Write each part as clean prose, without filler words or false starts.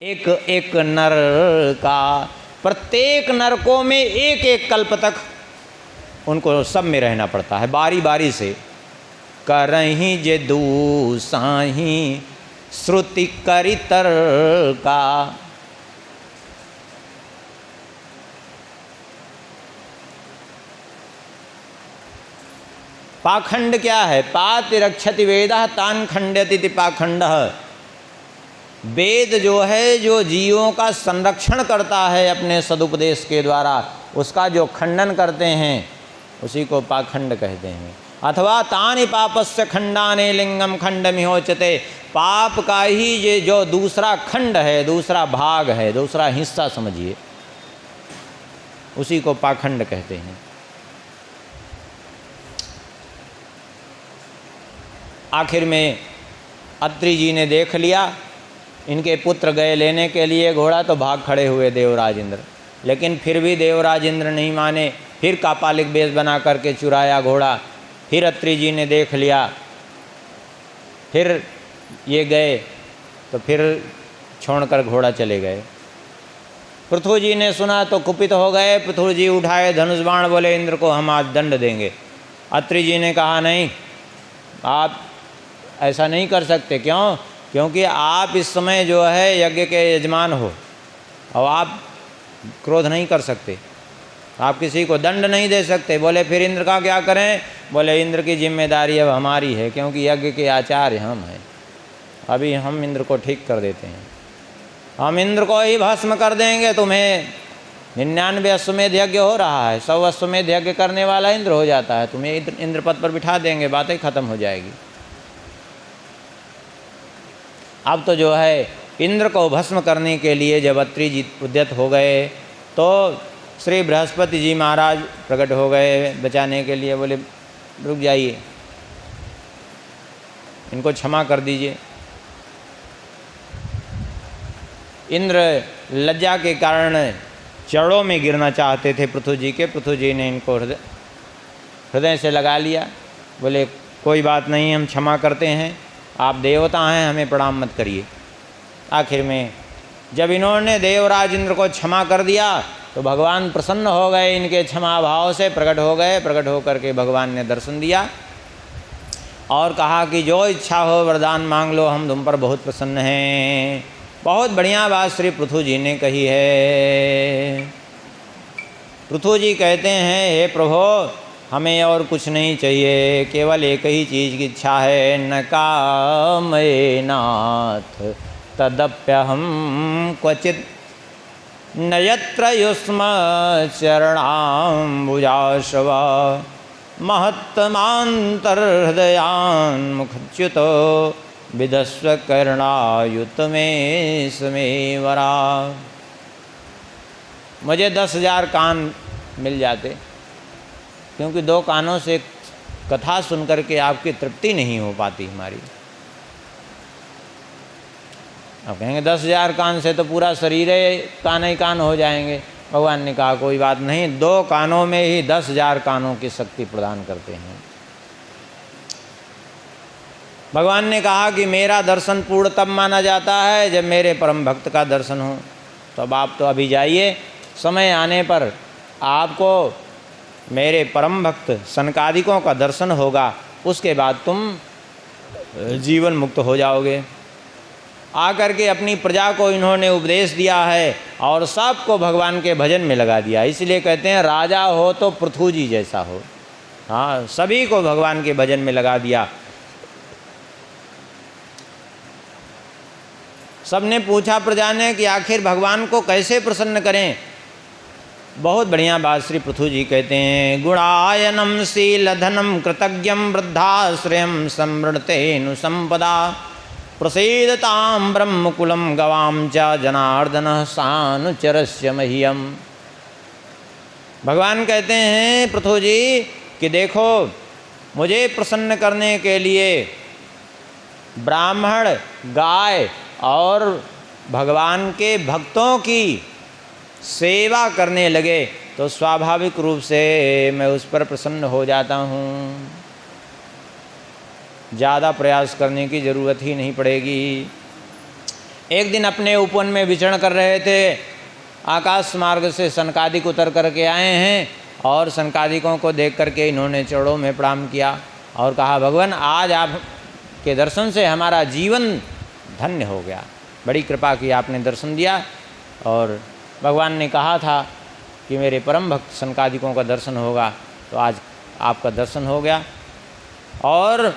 एक एक नर का, प्रत्येक नरकों में एक एक कल्प तक उनको सब में रहना पड़ता है बारी बारी से। करहीं जे दूसाही श्रुति करितर का। पाखंड क्या है? पाति रक्षति वेदः तान खंडयति पाखंडः। वेद जो है, जो जीवों का संरक्षण करता है अपने सदुपदेश के द्वारा, उसका जो खंडन करते हैं उसी को पाखंड कहते हैं। अथवा तानि पापस्य खंडाने लिंगम खंडमिहोचते। पाप का ही ये जो दूसरा खंड है, दूसरा भाग है, दूसरा हिस्सा समझिए, उसी को पाखंड कहते हैं। आखिर में अत्रि जी ने देख लिया, इनके पुत्र गए लेने के लिए घोड़ा, तो भाग खड़े हुए देवराज इंद्र। लेकिन फिर भी देवराज इंद्र नहीं माने, फिर कापालिक वेश बना करके चुराया घोड़ा। फिर अत्रि जी ने देख लिया, फिर ये गए, तो फिर छोड़कर घोड़ा चले गए। पृथु जी ने सुना तो कुपित हो गए। पृथु जी उठाए धनुष बाण, बोले इंद्र को हम आज दंड देंगे। अत्रि जी ने कहा नहीं, आप ऐसा नहीं कर सकते। क्यों? क्योंकि आप इस समय जो है यज्ञ के यजमान हो और आप क्रोध नहीं कर सकते, आप किसी को दंड नहीं दे सकते। बोले फिर इंद्र का क्या करें? बोले इंद्र की जिम्मेदारी अब हमारी है, क्योंकि यज्ञ के आचार्य हम हैं। अभी हम इंद्र को ठीक कर देते हैं, हम इंद्र को ही भस्म कर देंगे। तुम्हें 99 अश्वमेध यज्ञ हो रहा है, 100 अश्वमेध यज्ञ करने वाला इंद्र हो जाता है, तुम्हें इंद्र पद पर बिठा देंगे, बातें खत्म हो जाएगी। अब तो जो है इंद्र को भस्म करने के लिए जब अत्रि जी उद्यत हो गए, तो श्री बृहस्पति जी महाराज प्रकट हो गए बचाने के लिए। बोले रुक जाइए, इनको क्षमा कर दीजिए। इंद्र लज्जा के कारण चरणों में गिरना चाहते थे पृथु जी के। पृथु जी ने इनको हृदय से लगा लिया। बोले कोई बात नहीं, हम क्षमा करते हैं, आप देवता हैं, हमें प्रणाम मत करिए। आखिर में जब इन्होंने देवराज इंद्र को क्षमा कर दिया, तो भगवान प्रसन्न हो गए, इनके क्षमा भाव से प्रकट हो गए। प्रकट होकर के भगवान ने दर्शन दिया और कहा कि जो इच्छा हो वरदान मांग लो, हम तुम पर बहुत प्रसन्न हैं। बहुत बढ़िया बात श्री पृथु जी ने कही है। पृथु जी कहते हैं, हे प्रभु, हमें और कुछ नहीं चाहिए, केवल एक ही चीज़ की इच्छा है। न कामये नाथ तदप्यहम क्वचित न यत्र युष्म चरणाम्बुजाशव महत्तमान्तर्हृदयान्मुखच्युतो विधस्व कर्णायुत में स्मेवरा। मुझे 10,000 कान मिल जाते, क्योंकि 2 कानों से कथा सुनकर के आपकी तृप्ति नहीं हो पाती हमारी। आप कहेंगे 10,000 कान से तो पूरा शरीर कान ही कान हो जाएंगे। भगवान ने कहा कोई बात नहीं, 2 कानों में ही 10,000 कानों की शक्ति प्रदान करते हैं। भगवान ने कहा कि मेरा दर्शन पूर्ण तब माना जाता है जब मेरे परम भक्त का दर्शन हो। तो अब आप तो अभी जाइए, समय आने पर आपको मेरे परम भक्त सनकादिकों का दर्शन होगा, उसके बाद तुम जीवन मुक्त हो जाओगे। आकर के अपनी प्रजा को इन्होंने उपदेश दिया है और सबको भगवान के भजन में लगा दिया। इसलिए कहते हैं राजा हो तो पृथु जी जैसा हो। हाँ, सभी को भगवान के भजन में लगा दिया। सबने पूछा प्रजा ने कि आखिर भगवान को कैसे प्रसन्न करें। बहुत बढ़िया बात श्री पृथु जी कहते हैं, गुणायनम शीलधनम कृतज्ञम वृद्धाश्रयम समृणतेनु संपदा प्रसीदताम ब्रह्मकुलम गवाम च जनार्दन सानुचरस्य मह्यम। भगवान कहते हैं पृथु जी कि देखो, मुझे प्रसन्न करने के लिए ब्राह्मण, गाय और भगवान के भक्तों की सेवा करने लगे तो स्वाभाविक रूप से मैं उस पर प्रसन्न हो जाता हूँ। ज़्यादा प्रयास करने की ज़रूरत ही नहीं पड़ेगी। एक दिन अपने उपवन में विचरण कर रहे थे, आकाश मार्ग से सनकादिक उतर करके आए हैं और सनकादिकों को देख करके इन्होंने चरणों में प्रणाम किया और कहा, भगवान आज आपके दर्शन से हमारा जीवन धन्य हो गया, बड़ी कृपा की आपने दर्शन दिया। और भगवान ने कहा था कि मेरे परम भक्त सनकादिकों का दर्शन होगा, तो आज आपका दर्शन हो गया और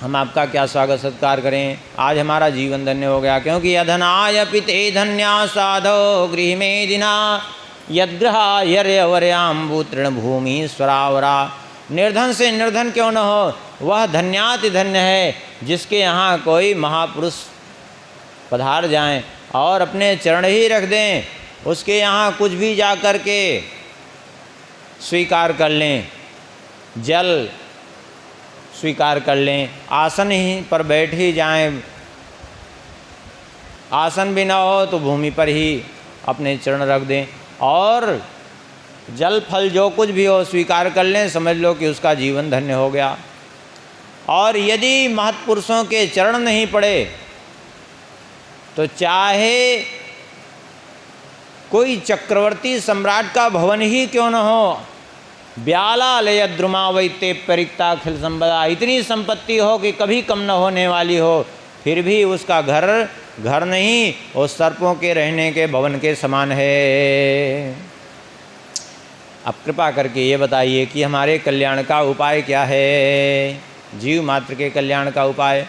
हम आपका क्या स्वागत सत्कार करें, आज हमारा जीवन धन्य हो गया। क्योंकि अधनाय पिते धन्या साधो गृह में दिना यद्ग्रहायर्यवर्याम्बु तृणभूमि स्वरावरा। निर्धन से निर्धन क्यों न हो, वह धन्याति धन्य है जिसके यहाँ कोई महापुरुष पधार जाएं और अपने चरण ही रख दें, उसके यहाँ कुछ भी जा कर के स्वीकार कर लें, जल स्वीकार कर लें, आसन ही पर बैठ ही जाएं, आसन भी ना हो तो भूमि पर ही अपने चरण रख दें और जल फल जो कुछ भी हो स्वीकार कर लें, समझ लो कि उसका जीवन धन्य हो गया। और यदि महत्पुरुषों के चरण नहीं पड़े तो चाहे कोई चक्रवर्ती सम्राट का भवन ही क्यों न हो, ब्यालालय द्रुमा वैते परिक्ता खिल संपदा, इतनी संपत्ति हो कि कभी कम न होने वाली हो, फिर भी उसका घर घर नहीं, वो सर्पों के रहने के भवन के समान है। अब कृपा करके ये बताइए कि हमारे कल्याण का उपाय क्या है, जीव मात्र के कल्याण का उपाय।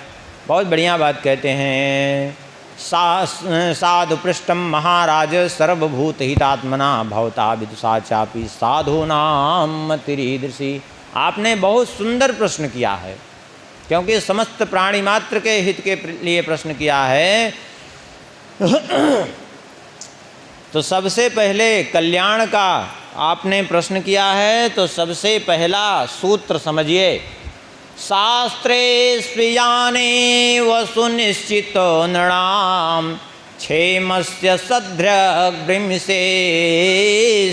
बहुत बढ़िया बात कहते हैं, साधु पृष्ठम महाराज सर्वभूत हितात्मना भवता विदुषा चापि साधूनाम मतिरीदृशी। आपने बहुत सुंदर प्रश्न किया है, क्योंकि समस्त प्राणी मात्र के हित के लिए प्रश्न किया है। तो सबसे पहले कल्याण का आपने प्रश्न किया है, तो सबसे पहला सूत्र समझिए, शास्त्रे स्वीयाने वसुनिश्चितो नृणाम क्षेमस्य सद्भ्रगृंसे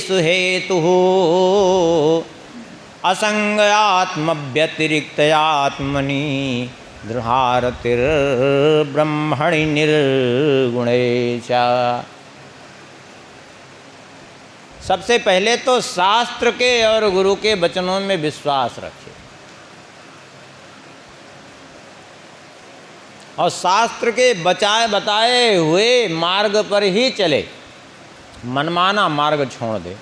सुहेतु असंगयात्मव्यतिरिक्तयात्मनि दृहारतिर्ब्रह्मणि निर्गुणे च। सबसे पहले तो शास्त्र के और गुरु के वचनों में विश्वास रखिए और शास्त्र के बताए हुए मार्ग पर ही चले, मनमाना मार्ग छोड़ दे।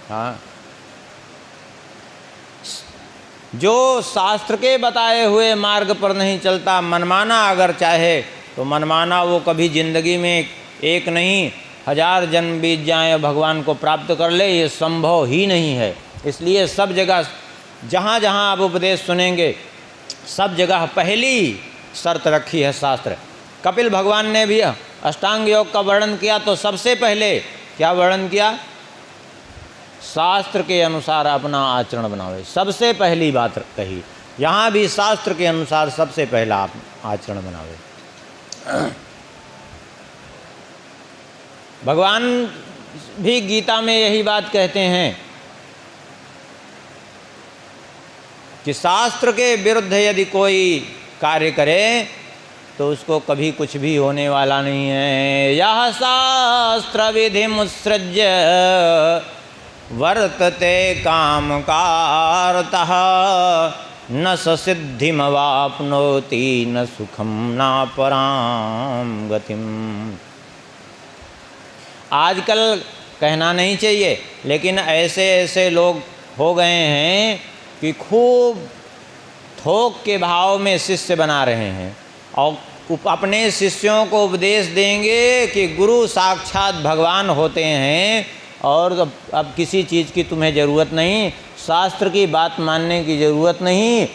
हाँ, जो शास्त्र के बताए हुए मार्ग पर नहीं चलता, मनमाना अगर चाहे तो मनमाना वो कभी जिंदगी में एक नहीं 1000 जन्म बीत जाएं और भगवान को प्राप्त कर ले, ये संभव ही नहीं है। इसलिए सब जगह जहाँ जहाँ आप उपदेश सुनेंगे, सब जगह पहली शर्त रखी है शास्त्र। कपिल भगवान ने भी अष्टांग योग का वर्णन किया तो सबसे पहले क्या वर्णन किया, शास्त्र के अनुसार अपना आचरण बनावे, सबसे पहली बात कही। यहाँ भी शास्त्र के अनुसार सबसे पहला आप आचरण बनावे। भगवान भी गीता में यही बात कहते हैं कि शास्त्र के विरुद्ध यदि कोई कार्य करे तो उसको कभी कुछ भी होने वाला नहीं है। यह शास्त्र विधि मुत्सृज्य वर्तते काम कारतः न स सिद्धिमवाप्नोति न सुखम न पराम गतिम। आजकल कहना नहीं चाहिए, लेकिन ऐसे ऐसे लोग हो गए हैं कि खूब थोक के भाव में शिष्य बना रहे हैं और अपने शिष्यों को उपदेश देंगे कि गुरु साक्षात भगवान होते हैं और अब किसी चीज़ की तुम्हें ज़रूरत नहीं, शास्त्र की बात मानने की ज़रूरत नहीं,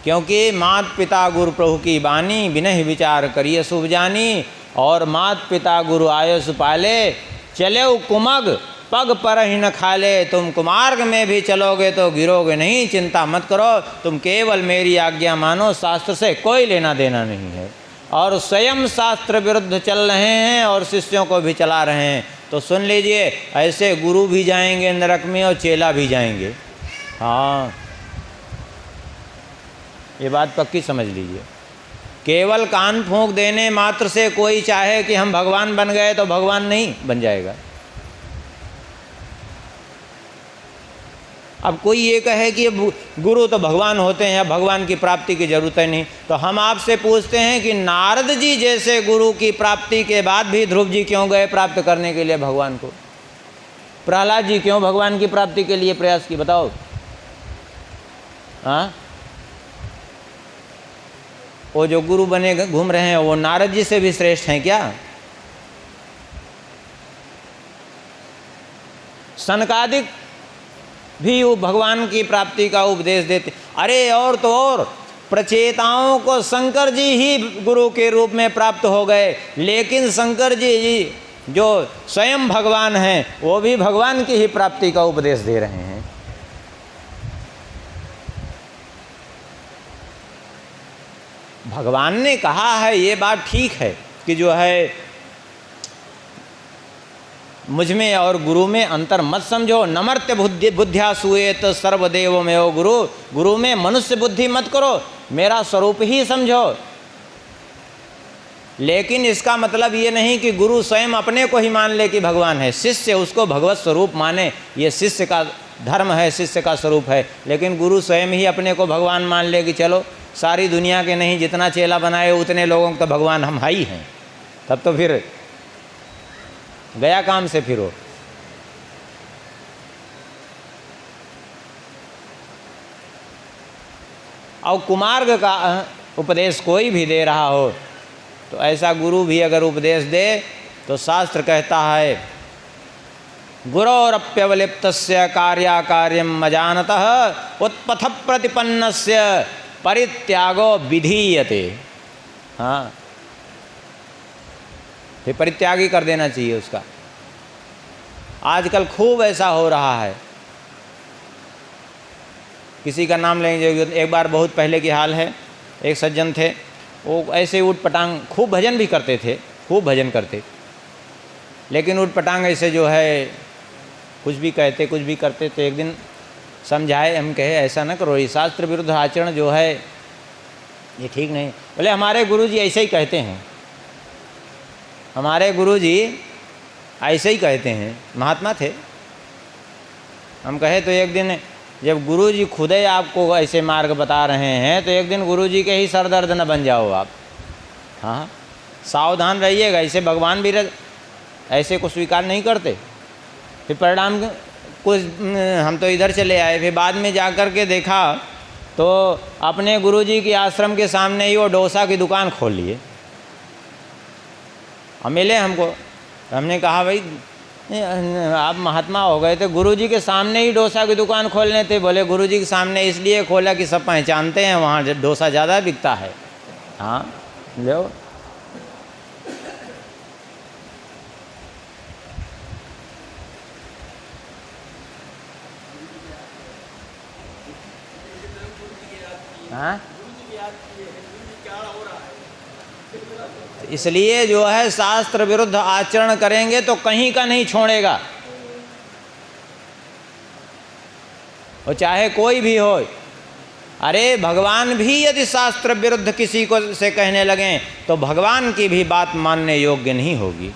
क्योंकि मात पिता गुरु प्रभु की बानी बिनहि विचार करिए शुभ जानी। और मात पिता गुरु आयुष पाले चले कुमग पग पर ही न खाले। तुम कुमार्ग में भी चलोगे तो गिरोगे नहीं, चिंता मत करो, तुम केवल मेरी आज्ञा मानो, शास्त्र से कोई लेना देना नहीं है। और स्वयं शास्त्र विरुद्ध चल रहे हैं और शिष्यों को भी चला रहे हैं। तो सुन लीजिए, ऐसे गुरु भी जाएंगे नरक में और चेला भी जाएंगे। हाँ, ये बात पक्की समझ लीजिए। केवल कान फूंक देने मात्र से कोई चाहे कि हम भगवान बन गए तो भगवान नहीं बन जाएगा। अब कोई ये कहे कि गुरु तो भगवान होते हैं, भगवान की प्राप्ति की जरूरत है नहीं, तो हम आपसे पूछते हैं कि नारद जी जैसे गुरु की प्राप्ति के बाद भी ध्रुव जी क्यों गए प्राप्त करने के लिए भगवान को? प्रहलाद जी क्यों भगवान की प्राप्ति के लिए प्रयास की? बताओ। हाँ, वो जो गुरु बने घूम रहे हैं वो नारद जी से भी श्रेष्ठ हैं क्या? सनकादिक भी वो भगवान की प्राप्ति का उपदेश देते। अरे और तो और प्रचेताओं को शंकर जी ही गुरु के रूप में प्राप्त हो गए, लेकिन शंकर जी जो स्वयं भगवान हैं वो भी भगवान की ही प्राप्ति का उपदेश दे रहे हैं। भगवान ने कहा है, ये बात ठीक है कि जो है मुझ में और गुरु में अंतर मत समझो। नमर्त्य बुद्ध्या सूयेत सर्वदेव में हो गुरु, गुरु में मनुष्य बुद्धि मत करो, मेरा स्वरूप ही समझो। लेकिन इसका मतलब ये नहीं कि गुरु स्वयं अपने को ही मान ले कि भगवान है, शिष्य उसको भगवत स्वरूप माने, ये शिष्य का धर्म है, शिष्य का स्वरूप है। लेकिन गुरु स्वयं ही अपने को भगवान मान ले कि चलो सारी दुनिया के नहीं, जितना चेला बनाए उतने लोगों को तो भगवान हम ही हैं, तब तो फिर गया काम से फिरो। और कुमार्ग का उपदेश कोई भी दे रहा हो तो ऐसा गुरु भी अगर उपदेश दे तो शास्त्र कहता है गुरोरप्यवलिप्तस्य कार्याकार्यम अजानतः उत्पथ प्रतिपन्नस्य परित्यागो विधीयते। हाँ, फिर परित्याग ही कर देना चाहिए उसका। आजकल खूब ऐसा हो रहा है। किसी का नाम लेंगे, एक बार बहुत पहले की हाल है, एक सज्जन थे, वो ऐसे ऊट पटांग खूब भजन भी करते थे, खूब भजन करते, लेकिन ऊट पटांग ऐसे जो है कुछ भी कहते कुछ भी करते। तो एक दिन समझाए, हम कहे ऐसा न करो, ये शास्त्र विरुद्ध आचरण जो है ये ठीक नहीं। बोले हमारे गुरुजी ऐसे ही कहते हैं, हमारे गुरुजी ऐसे ही कहते हैं, महात्मा थे। हम कहे तो एक दिन जब गुरुजी खुद ही आपको ऐसे मार्ग बता रहे हैं तो एक दिन गुरुजी के ही सर दर्द न बन जाओ आप। हाँ, सावधान रहिएगा, ऐसे भगवान भी ऐसे को स्वीकार नहीं करते। फिर परिणाम कुछ हम तो इधर चले आए, फिर बाद में जा कर के देखा तो अपने गुरुजी के आश्रम के सामने ही वो डोसा की दुकान खोल लिए। हम मिले हमको, हमने कहा भाई आप महात्मा हो गए थे, गुरुजी के सामने ही डोसा की दुकान खोलने थे। बोले गुरुजी के सामने इसलिए खोला कि सब पहचानते हैं वहाँ डोसा ज़्यादा बिकता है। हाँ लो, हाँ इसलिए जो है शास्त्र विरुद्ध आचरण करेंगे तो कहीं का नहीं छोड़ेगा, वो चाहे कोई भी हो। अरे भगवान भी यदि शास्त्र विरुद्ध किसी को से कहने लगें तो भगवान की भी बात मानने योग्य नहीं होगी।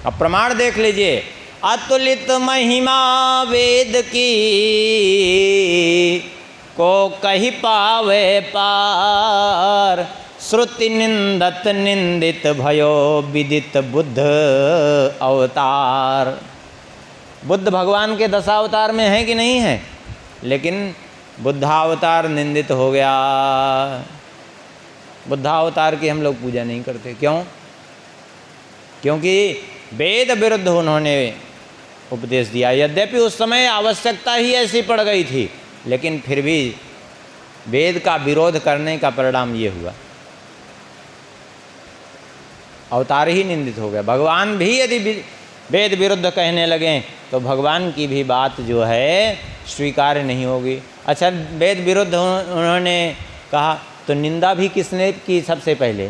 अब प्रमाण देख लीजिए, अतुलित महिमा वेद की को कही पावे पार, श्रुति निंदत निंदित भयो विदित बुद्ध अवतार। बुद्ध भगवान के दशावतार में है कि नहीं है, लेकिन बुद्धावतार निंदित हो गया। बुद्धावतार की हम लोग पूजा नहीं करते, क्यों? क्योंकि वेद विरुद्ध उन्होंने उपदेश दिया। यद्यपि उस समय आवश्यकता ही ऐसी पड़ गई थी, लेकिन फिर भी वेद का विरोध करने का परिणाम ये हुआ, अवतार ही निंदित हो गया। भगवान भी यदि वेद विरुद्ध कहने लगें तो भगवान की भी बात जो है स्वीकार्य नहीं होगी। अच्छा, वेद विरुद्ध उन्होंने कहा तो निंदा भी किसने की? सबसे पहले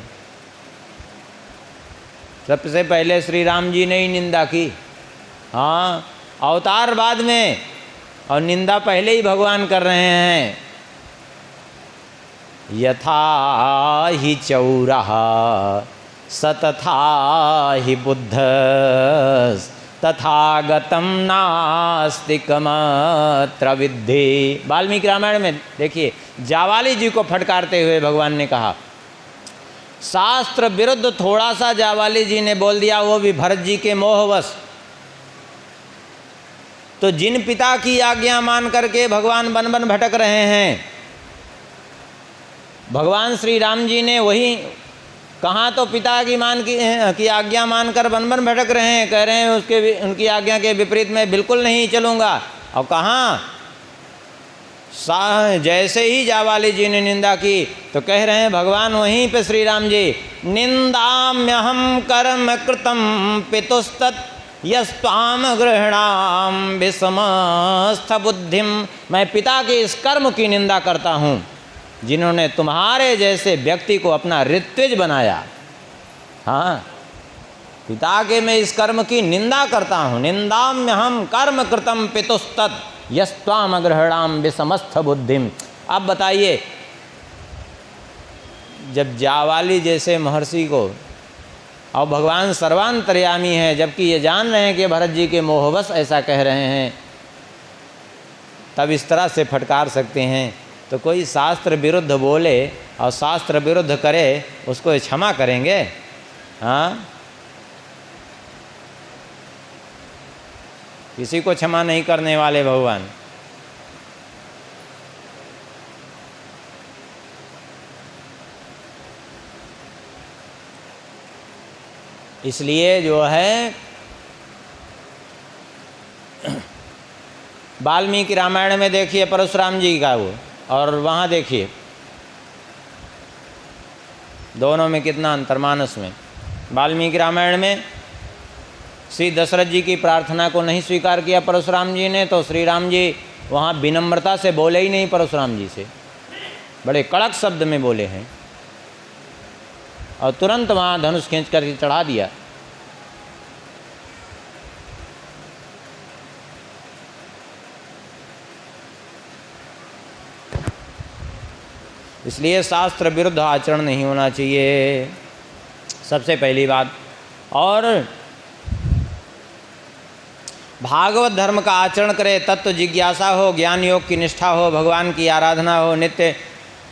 सबसे पहले श्री राम जी ने ही निंदा की। हाँ, अवतार बाद में और निंदा पहले ही भगवान कर रहे हैं। यथा हि चौरः स तथा हि बुद्धस् तथागतं नास्तिकमत्र विद्धि। वाल्मीकि रामायण में देखिए, जावाली जी को फटकारते हुए भगवान ने कहा, शास्त्र विरुद्ध थोड़ा सा जावाली जी ने बोल दिया, वो भी भरत जी के मोहवश। तो जिन पिता की आज्ञा मान करके भगवान बन बन भटक रहे हैं, भगवान श्री राम जी ने वही कहाँ तो पिता की आज्ञा मानकर बन बन भटक रहे हैं, कह रहे हैं उनकी आज्ञा के विपरीत मैं बिल्कुल नहीं चलूँगा। और कहाँ जैसे ही जावाली जी ने निंदा की तो कह रहे हैं भगवान वहीं पे श्री राम जी, निंदाम्यहम कर्म कृतम पितुस्तत् यस्त्वाम गृहणाम विसमस्थ बुद्धिम। मैं पिता के इस कर्म की निंदा करता हूँ जिन्होंने तुम्हारे जैसे व्यक्ति को अपना ऋत्विज बनाया। हाँ, पिता के मैं इस कर्म की निंदा करता हूँ। निंदाम्यहम कर्म कृतम पितुस्तत् यस्त्वाम गृहणाम विसमस्थ बुद्धिम। अब बताइए, जब जावाली जैसे महर्षि को, और भगवान सर्वांतर्यामी है, जबकि ये जान रहे हैं कि भरत जी के मोहवश ऐसा कह रहे हैं, तब इस तरह से फटकार सकते हैं। तो कोई शास्त्र विरुद्ध बोले और शास्त्र विरुद्ध करे, उसको क्षमा करेंगे? हाँ, किसी को क्षमा नहीं करने वाले भगवान। इसलिए जो है वाल्मीकि रामायण में देखिए परशुराम जी का वो, और वहाँ देखिए दोनों में कितना अंतर। मानस में वाल्मीकि रामायण में श्री दशरथ जी की प्रार्थना को नहीं स्वीकार किया परशुराम जी ने, तो श्री राम जी वहाँ विनम्रता से बोले ही नहीं परशुराम जी से, बड़े कड़क शब्द में बोले हैं और तुरंत वहाँ धनुष खींच कर चढ़ा दिया। इसलिए शास्त्र विरुद्ध आचरण नहीं होना चाहिए, सबसे पहली बात। और भागवत धर्म का आचरण करे, तत्व जिज्ञासा हो, ज्ञान योग की निष्ठा हो, भगवान की आराधना हो, नित्य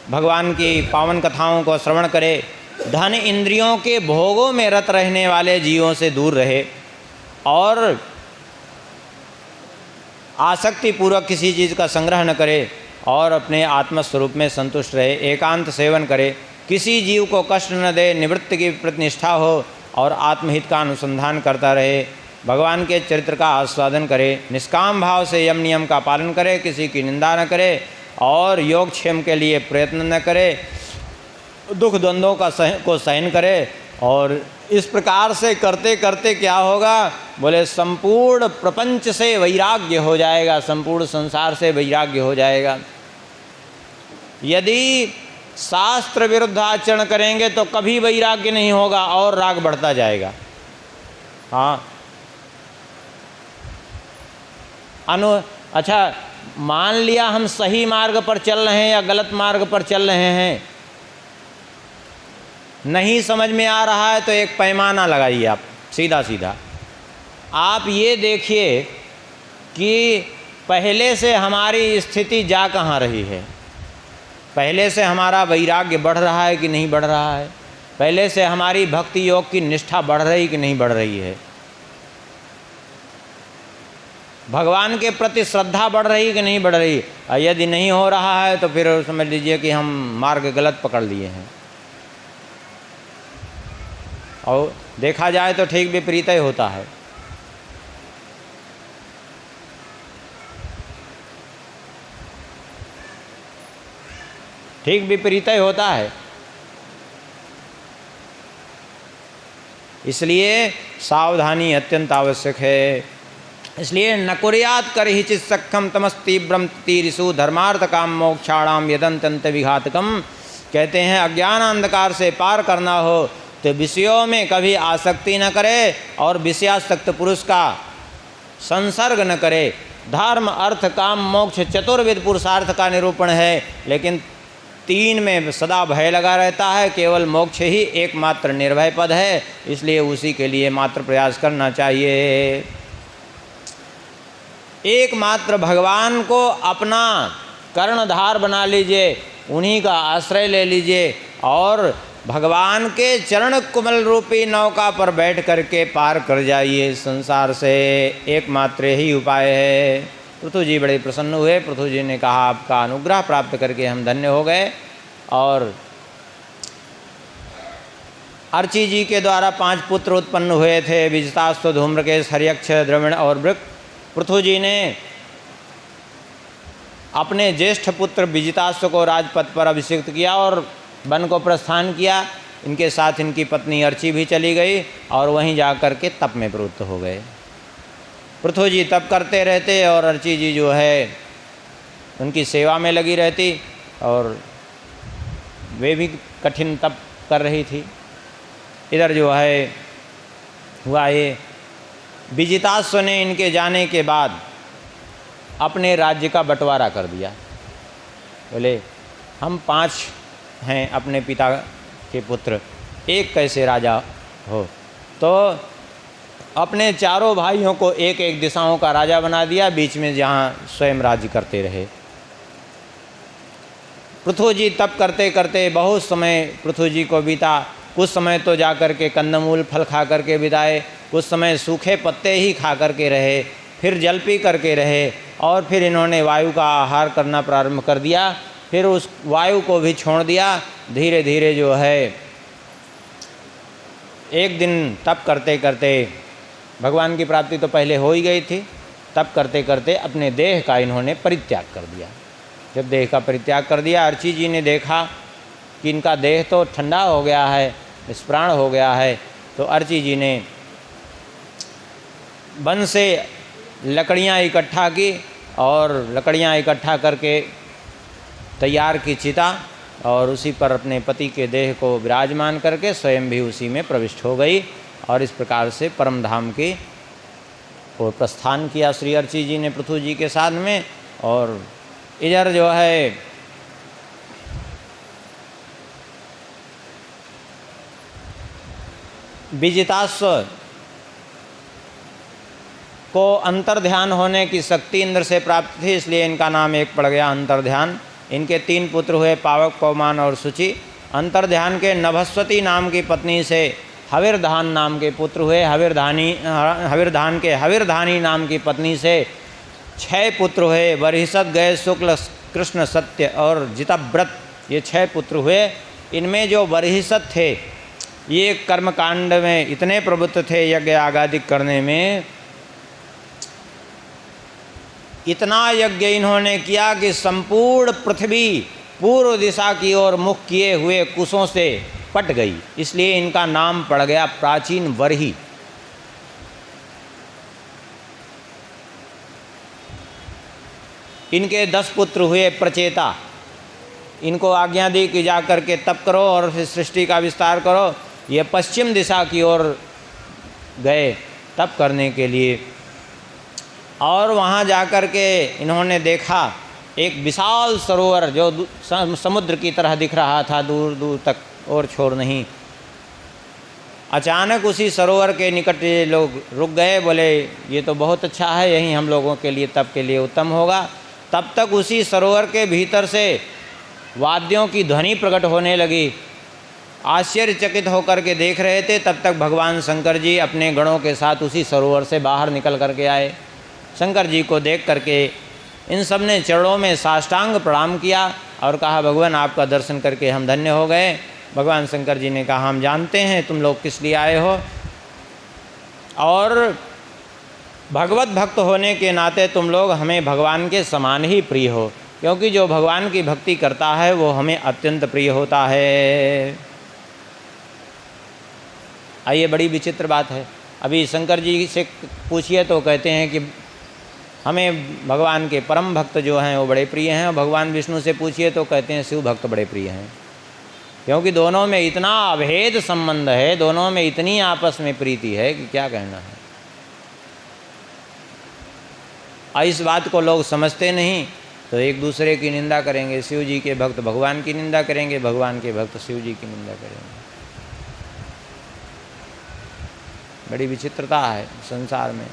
भगवान की पावन कथाओं को श्रवण करे, धन इंद्रियों के भोगों में रत रहने वाले जीवों से दूर रहे और आसक्ति पूर्वक किसी चीज़ का संग्रह न करे और अपने आत्मस्वरूप में संतुष्ट रहे, एकांत सेवन करे, किसी जीव को कष्ट न दे, निवृत्ति की प्रतिनिष्ठा हो और आत्महित का अनुसंधान करता रहे, भगवान के चरित्र का आस्वादन करे, निष्काम भाव से यम नियम का पालन करे, किसी की निंदा न करे और योगक्षेम के लिए प्रयत्न न करे, दुख द्वंद्वों को सहन करे। और इस प्रकार से करते करते क्या होगा, बोले संपूर्ण प्रपंच से वैराग्य हो जाएगा, संपूर्ण संसार से वैराग्य हो जाएगा। यदि शास्त्र विरुद्ध आचरण करेंगे तो कभी वैराग्य नहीं होगा और राग बढ़ता जाएगा। हाँ, अच्छा, मान लिया हम सही मार्ग पर चल रहे हैं या गलत मार्ग पर चल रहे हैं, नहीं समझ में आ रहा है तो एक पैमाना लगाइए आप, सीधा सीधा आप ये देखिए कि पहले से हमारी स्थिति जा कहाँ रही है, पहले से हमारा वैराग्य बढ़ रहा है कि नहीं बढ़ रहा है, पहले से हमारी भक्ति योग की निष्ठा बढ़ रही कि नहीं बढ़ रही है, भगवान के प्रति श्रद्धा बढ़ रही कि नहीं बढ़ रही। यदि नहीं हो रहा है तो फिर समझ लीजिए कि हम मार्ग गलत पकड़ लिए हैं। और देखा जाए तो ठीक विपरीत ही होता है। ठीक विपरीत ही होता है। इसलिए सावधानी अत्यंत आवश्यक है। इसलिए न कुर्यात् करहिचित् सख्यम तमस्तीव्रम तीरिषु धर्मार्थ काम मोक्षाणाम यदंत्यंत विघातकम। कहते हैं अज्ञान अंधकार से पार करना हो तो विषयों में कभी आसक्ति न करे और विषयासक्त पुरुष का संसर्ग न करे। धर्म अर्थ काम मोक्ष चतुर्विध पुरुषार्थ का निरूपण है, लेकिन तीन में सदा भय लगा रहता है, केवल मोक्ष ही एकमात्र निर्भय पद है, इसलिए उसी के लिए मात्र प्रयास करना चाहिए। एकमात्र भगवान को अपना कर्णधार बना लीजिए, उन्हीं का आश्रय ले लीजिए और भगवान के चरण कमल रूपी नौका पर बैठ करके पार कर जाइए संसार से, एकमात्र ही उपाय है। पृथु जी बड़े प्रसन्न हुए। पृथु जी ने कहा आपका अनुग्रह प्राप्त करके हम धन्य हो गए। और अर्ची जी के द्वारा 5 पुत्र उत्पन्न हुए थे, विजितास्व, धूम्रकेश, हरियक्ष, द्रविण और वृक। पृथु जी ने अपने ज्येष्ठ पुत्र विजितास्व को राजपद पर अभिषिक्त किया और वन को प्रस्थान किया। इनके साथ इनकी पत्नी अर्ची भी चली गई और वहीं जा कर के तप में प्रवृत्त हो गए। पृथु जी तप करते रहते और अर्ची जी जो है उनकी सेवा में लगी रहती और वे भी कठिन तप कर रही थी। इधर जो है हुआ ये, विजितास्व ने इनके जाने के बाद अपने राज्य का बंटवारा कर दिया। बोले हम 5 हैं अपने पिता के पुत्र, एक कैसे राजा हो, तो अपने चारों भाइयों को एक एक दिशाओं का राजा बना दिया, बीच में जहाँ स्वयं राज्य करते रहे। पृथु जी तप करते करते बहुत समय पृथु जी को बीता। कुछ समय तो जा कर के कंदमूल फल खा करके बिताए, कुछ समय सूखे पत्ते ही खा करके रहे, फिर जल पी करके रहे और फिर इन्होंने वायु का आहार करना प्रारंभ कर दिया। फिर उस वायु को भी छोड़ दिया। धीरे धीरे जो है एक दिन तप करते करते, भगवान की प्राप्ति तो पहले हो ही गई थी, तप करते करते अपने देह का इन्होंने परित्याग कर दिया। जब देह का परित्याग कर दिया, अर्ची जी ने देखा कि इनका देह तो ठंडा हो गया है, निष्प्राण हो गया है, तो अर्ची जी ने वन से लकड़ियाँ इकट्ठा की और लकड़ियाँ इकट्ठा करके तैयार की चिता और उसी पर अपने पति के देह को विराजमान करके स्वयं भी उसी में प्रविष्ट हो गई और इस प्रकार से परम धाम की ओर प्रस्थान किया श्री अर्ची जी ने पृथु जी के साथ में। और इधर जो है विजितास्व को अंतर्ध्यान होने की शक्ति इंद्र से प्राप्त थी, इसलिए इनका नाम एक पड़ गया अंतर्ध्यान। इनके 3 पुत्र हुए, पावक, पवमान और शुचि। अंतर्ध्यान के नभस्वती नाम की पत्नी से हविर्धान नाम के पुत्र हुए। हविर्धान के हविर्धानी नाम की पत्नी से 6 पुत्र हुए, बरहिसत, गए, शुक्ल, कृष्ण, सत्य और जितव्रत, ये 6 पुत्र हुए। इनमें जो बरहिसत थे ये कर्मकांड में इतने प्रवृत्त थे, यज्ञ आगादिक करने में इतना यज्ञ इन्होंने किया कि संपूर्ण पृथ्वी पूर्व दिशा की ओर मुख किए हुए कुशों से पट गई, इसलिए इनका नाम पड़ गया प्राचीन बरही। इनके 10 पुत्र हुए प्रचेता, इनको आज्ञा दी कि जा कर के तप करो और फिर सृष्टि का विस्तार करो। ये पश्चिम दिशा की ओर गए तप करने के लिए और वहाँ जा कर के इन्होंने देखा एक विशाल सरोवर जो समुद्र की तरह दिख रहा था, दूर दूर तक और छोर नहीं। अचानक उसी सरोवर के निकट ये लोग रुक गए, बोले ये तो बहुत अच्छा है, यहीं हम लोगों के लिए तप के लिए उत्तम होगा। तब तक उसी सरोवर के भीतर से वाद्यों की ध्वनि प्रकट होने लगी। आश्चर्यचकित होकर के देख रहे थे, तब तक भगवान शंकर जी अपने गणों के साथ उसी सरोवर से बाहर निकल करके आए। शंकर जी को देख करके इन सब ने चरणों में साष्टांग प्रणाम किया और कहा भगवान आपका दर्शन करके हम धन्य हो गए। भगवान शंकर जी ने कहा हम जानते हैं तुम लोग किस लिए आए हो और भगवत भक्त होने के नाते तुम लोग हमें भगवान के समान ही प्रिय हो, क्योंकि जो भगवान की भक्ति करता है वो हमें अत्यंत प्रिय होता है। आइए, बड़ी विचित्र बात है। अभी शंकर जी से पूछिए तो कहते हैं कि हमें भगवान के परम भक्त जो हैं वो बड़े प्रिय हैं, और भगवान विष्णु से पूछिए तो कहते हैं शिव भक्त बड़े प्रिय हैं, क्योंकि दोनों में इतना अभेद संबंध है, दोनों में इतनी आपस में प्रीति है कि क्या कहना है। इस बात को लोग समझते नहीं तो एक दूसरे की निंदा करेंगे। शिव जी के भक्त भगवान की निंदा करेंगे, भगवान के भक्त शिव जी की निंदा करेंगे। बड़ी विचित्रता है संसार में।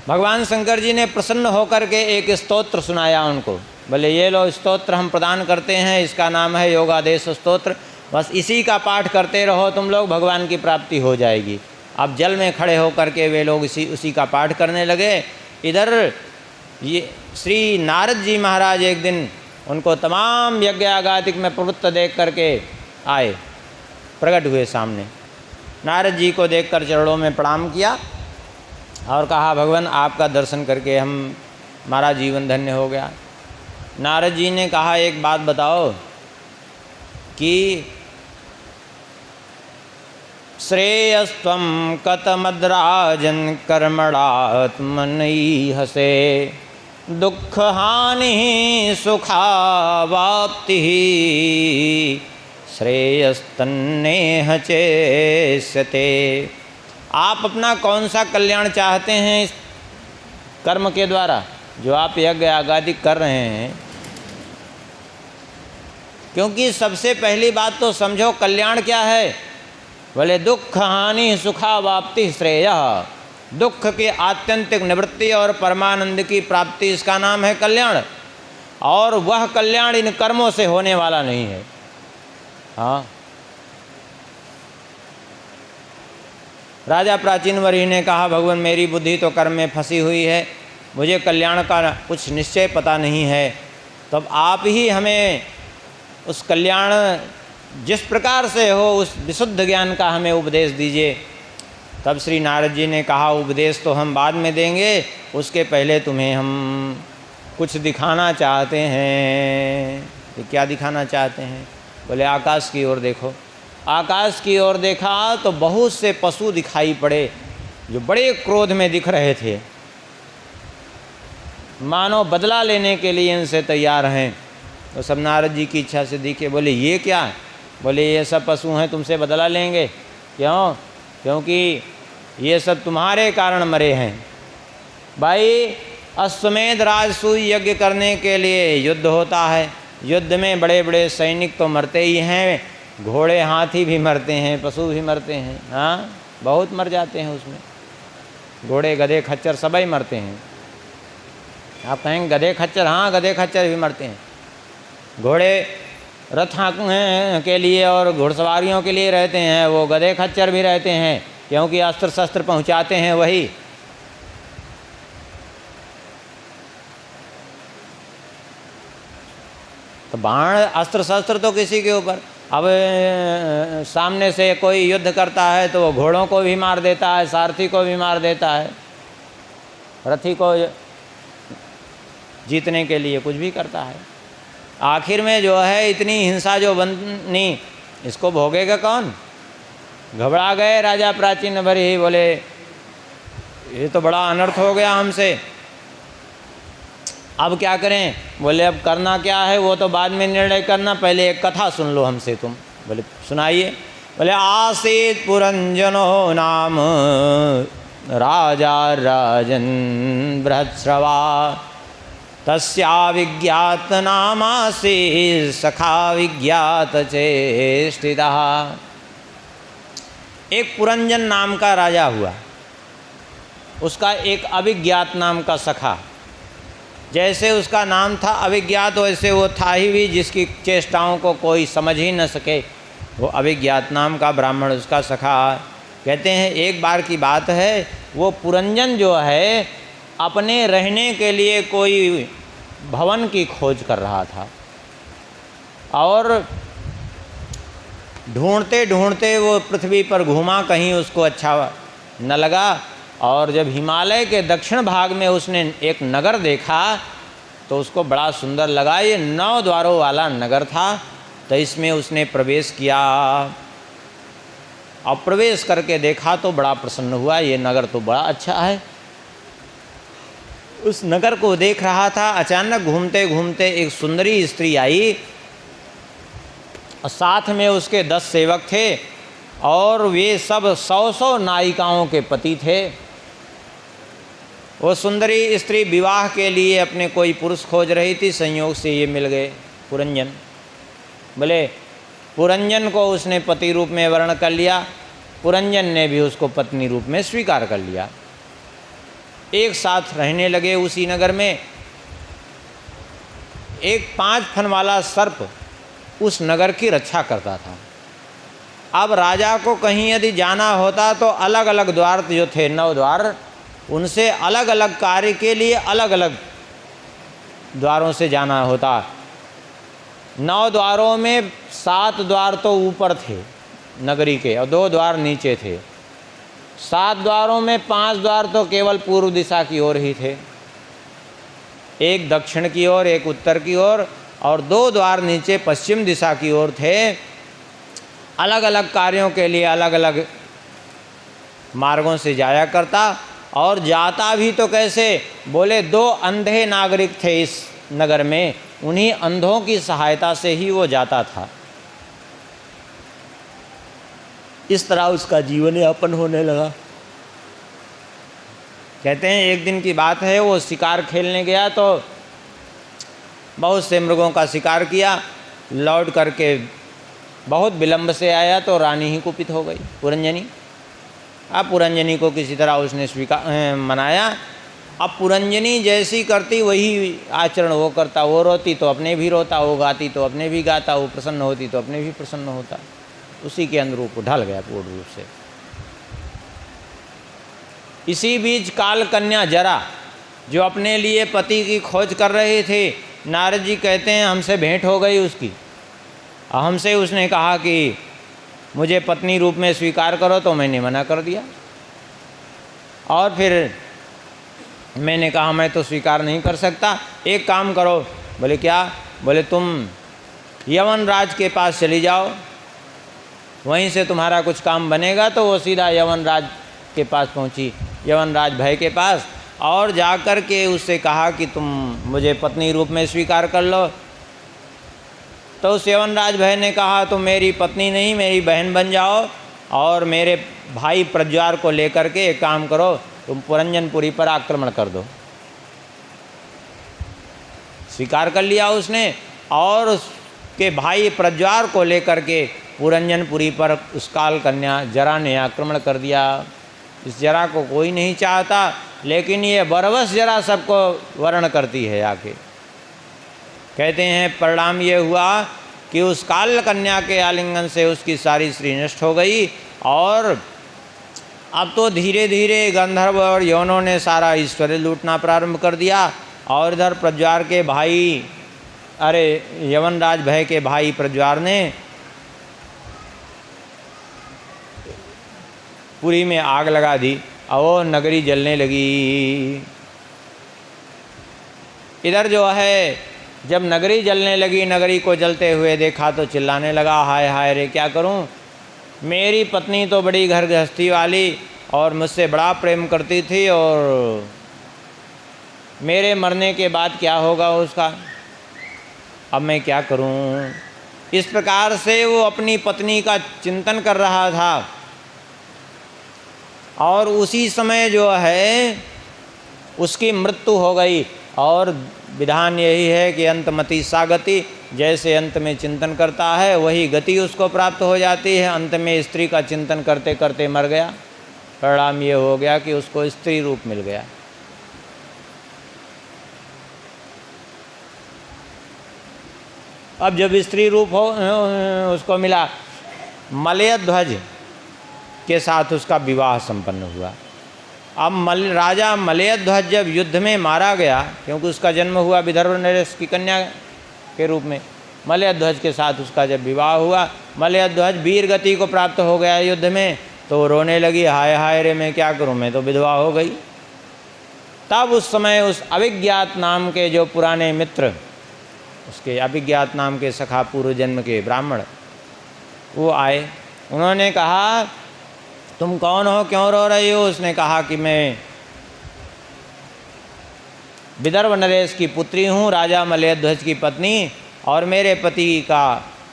भगवान शंकर जी ने प्रसन्न होकर के एक स्तोत्र सुनाया उनको। बोले ये लो स्तोत्र हम प्रदान करते हैं, इसका नाम है योगादेश स्तोत्र। बस इसी का पाठ करते रहो तुम लोग, भगवान की प्राप्ति हो जाएगी। अब जल में खड़े होकर के वे लोग उसी का पाठ करने लगे। इधर ये श्री नारद जी महाराज एक दिन उनको तमाम यज्ञ आगादिक में प्रवृत्त देख करके आए, प्रकट हुए सामने। नारद जी को देखकर चरणों में प्रणाम किया और कहा भगवान आपका दर्शन करके हमारा जीवन धन्य हो गया। नारद जी ने कहा एक बात बताओ कि श्रेयस्त्वं कतमद्राजन कर्मणात्मनैहसे दुख हानि सुखावाप्ति श्रेयस्तन्नेह चेष्यते। आप अपना कौन सा कल्याण चाहते हैं इस कर्म के द्वारा जो आप यज्ञ आगादि कर रहे हैं? क्योंकि सबसे पहली बात तो समझो कल्याण क्या है। बोले दुख हानि सुखावाप्ति श्रेय, दुख के आत्यंतिक निवृत्ति और परमानंद की प्राप्ति, इसका नाम है कल्याण। और वह कल्याण इन कर्मों से होने वाला नहीं है। हाँ, राजा प्राचीनवर्य ने कहा भगवान मेरी बुद्धि तो कर्म में फंसी हुई है, मुझे कल्याण का कुछ निश्चय पता नहीं है, तब आप ही हमें उस कल्याण जिस प्रकार से हो उस विशुद्ध ज्ञान का हमें उपदेश दीजिए। तब श्री नारद जी ने कहा उपदेश तो हम बाद में देंगे, उसके पहले तुम्हें हम कुछ दिखाना चाहते हैं। तो क्या दिखाना चाहते हैं? बोले आकाश की ओर देखो। आकाश की ओर देखा तो बहुत से पशु दिखाई पड़े जो बड़े क्रोध में दिख रहे थे, मानो बदला लेने के लिए इनसे तैयार हैं। तो सब नारद जी की इच्छा से दिखे। बोले ये क्या है? बोले ये सब पशु हैं, तुमसे बदला लेंगे। क्यों? क्योंकि ये सब तुम्हारे कारण मरे हैं। भाई अश्वमेध राजसूय यज्ञ करने के लिए युद्ध होता है, युद्ध में बड़े बड़े सैनिक तो मरते ही हैं, घोड़े हाथी भी मरते हैं, पशु भी मरते हैं। हाँ, बहुत मर जाते हैं उसमें, घोड़े गधे खच्चर सभी मरते हैं। आप कहेंगे गधे खच्चर, हाँ गधे खच्चर भी मरते हैं। घोड़े रथ के लिए और घुड़सवारियों के लिए रहते हैं, वो गधे खच्चर भी रहते हैं, क्योंकि अस्त्र शस्त्र पहुंचाते हैं वही। तो बाण अस्त्र शस्त्र तो किसी के ऊपर, अब सामने से कोई युद्ध करता है तो वो घोड़ों को भी मार देता है, सारथी को भी मार देता है, रथी को जीतने के लिए कुछ भी करता है। आखिर में जो है इतनी हिंसा जो बनी, इसको भोगेगा कौन? घबरा गए राजा प्राचीनवर्य ही, बोले ये तो बड़ा अनर्थ हो गया हमसे, अब क्या करें? बोले अब करना क्या है वो तो बाद में निर्णय करना, पहले एक कथा सुन लो हमसे तुम। बोले सुनाइए। बोले आसीत पुरंजनो नाम राजा राजन बृहत्स्रवा तस्या विज्ञात नामासी सखा विज्ञात चेष्टिता। एक पुरंजन नाम का राजा हुआ, उसका एक अविज्ञात नाम का सखा। जैसे उसका नाम था अविज्ञात, वैसे वो था ही भी जिसकी चेष्टाओं को कोई समझ ही न सके, वो अविज्ञात नाम का ब्राह्मण उसका सखा। कहते हैं एक बार की बात है, वो पुरंजन जो है अपने रहने के लिए कोई भवन की खोज कर रहा था, और ढूंढते ढूंढते वो पृथ्वी पर घूमा, कहीं उसको अच्छा न लगा, और जब हिमालय के दक्षिण भाग में उसने एक नगर देखा तो उसको बड़ा सुंदर लगा। ये 9 द्वारों वाला नगर था, तो इसमें उसने प्रवेश किया, और प्रवेश करके देखा तो बड़ा प्रसन्न हुआ, ये नगर तो बड़ा अच्छा है। उस नगर को देख रहा था, अचानक घूमते घूमते एक सुंदरी स्त्री आई, और साथ में उसके 10 सेवक थे, और वे सब 100-100 नायिकाओं के पति थे। वो सुंदरी स्त्री विवाह के लिए अपने कोई पुरुष खोज रही थी, संयोग से ये मिल गए पुरंजन। बोले पुरंजन को उसने पति रूप में वर्ण कर लिया, पुरंजन ने भी उसको पत्नी रूप में स्वीकार कर लिया। एक साथ रहने लगे उसी नगर में। एक 5 फन वाला सर्प उस नगर की रक्षा करता था। अब राजा को कहीं यदि जाना होता तो अलग अलग द्वार जो थे, 9 द्वार, उनसे अलग अलग कार्य के लिए अलग अलग द्वारों से जाना होता। 9 द्वारों में 7 द्वार तो ऊपर थे नगरी के और 2 द्वार नीचे थे। 7 द्वारों में 5 द्वार तो केवल पूर्व दिशा की ओर ही थे, एक दक्षिण की ओर, एक उत्तर की ओर, और 2 द्वार नीचे पश्चिम दिशा की ओर थे। अलग अलग कार्यों के लिए अलग अलग मार्गों से जाया करता। और जाता भी तो कैसे, बोले 2 अंधे नागरिक थे इस नगर में, उन्हीं अंधों की सहायता से ही वो जाता था। इस तरह उसका जीवन यापन होने लगा। कहते हैं एक दिन की बात है, वो शिकार खेलने गया तो बहुत से मृगों का शिकार किया, लौट करके बहुत विलंब से आया तो रानी ही कुपित हो गई, पुरंजनी। अब पुरंजनी को किसी तरह उसने स्वीकार मनाया। अब पुरंजनी जैसी करती वही आचरण वो करता, वो रोती तो अपने भी रोता, वो गाती तो अपने भी गाता, वो प्रसन्न होती तो अपने भी प्रसन्न होता। उसी के अनुरूप ढल गया पूर्ण रूप से। इसी बीच काल कन्या जरा, जो अपने लिए पति की खोज कर रहे थे, नारद जी कहते हैं हमसे भेंट हो गई उसकी। हमसे उसने कहा कि मुझे पत्नी रूप में स्वीकार करो, तो मैंने मना कर दिया। और फिर मैंने कहा मैं तो स्वीकार नहीं कर सकता, एक काम करो। बोले क्या? बोले तुम यवन राज के पास चली जाओ, वहीं से तुम्हारा कुछ काम बनेगा। तो वो सीधा यवन राज के पास पहुंची, यवन राज भय के पास, और जाकर के उससे कहा कि तुम मुझे पत्नी रूप में स्वीकार कर लो। तो उस यवन राज भय ने कहा तुम मेरी पत्नी नहीं, मेरी बहन बन जाओ, और मेरे भाई प्रज्वार को लेकर के एक काम करो, तुम पुरंजनपुरी पर आक्रमण कर दो। स्वीकार कर लिया उसने, और उसके भाई प्रज्वार को लेकर के पुरंजनपुरी पर उस काल कन्या जरा ने आक्रमण कर दिया। इस जरा को कोई नहीं चाहता, लेकिन ये बरबस जरा सबको वर्ण करती है आके। कहते हैं परिणाम ये हुआ कि उस काल कन्या के आलिंगन से उसकी सारी स्त्री नष्ट हो गई। और अब तो धीरे धीरे गंधर्व और यवनों ने सारा ऐश्वर्य लूटना प्रारंभ कर दिया। और इधर प्रज्वार के भाई, यवन राज भय के भाई प्रज्वार ने पुरी में आग लगा दी और वो नगरी जलने लगी। इधर जो है जब नगरी जलने लगी, नगरी को जलते हुए देखा तो चिल्लाने लगा, हाय हाय रे क्या करूं, मेरी पत्नी तो बड़ी घर गृहस्थी वाली और मुझसे बड़ा प्रेम करती थी, और मेरे मरने के बाद क्या होगा उसका, अब मैं क्या करूं। इस प्रकार से वो अपनी पत्नी का चिंतन कर रहा था। और उसी समय जो है उसकी मृत्यु हो गई। और विधान यही है कि अंतमति सा गति, जैसे अंत में चिंतन करता है वही गति उसको प्राप्त हो जाती है। अंत में स्त्री का चिंतन करते करते मर गया। परिणाम ये हो गया कि उसको स्त्री रूप मिल गया। अब जब स्त्री रूप उसको मिला, मलयध्वज के साथ उसका विवाह संपन्न हुआ। अब राजा मलयध्वज जब युद्ध में मारा गया, क्योंकि उसका जन्म हुआ विदर्भ नरेश की कन्या के रूप में, मलयध्वज के साथ उसका जब विवाह हुआ, मलयध्वज वीर गति को प्राप्त हो गया युद्ध में, तो वो रोने लगी, हाय हाय रे मैं क्या करूं, मैं तो विधवा हो गई। तब उस समय उस अभिज्ञात नाम के जो पुराने मित्र, उसके अभिज्ञात नाम के सखा पूर्व जन्म के ब्राह्मण, वो आए। उन्होंने कहा तुम कौन हो, क्यों रो रही हो? उसने कहा कि मैं विदर्भ नरेश की पुत्री हूँ, राजा मलयध्वज की पत्नी, और मेरे पति का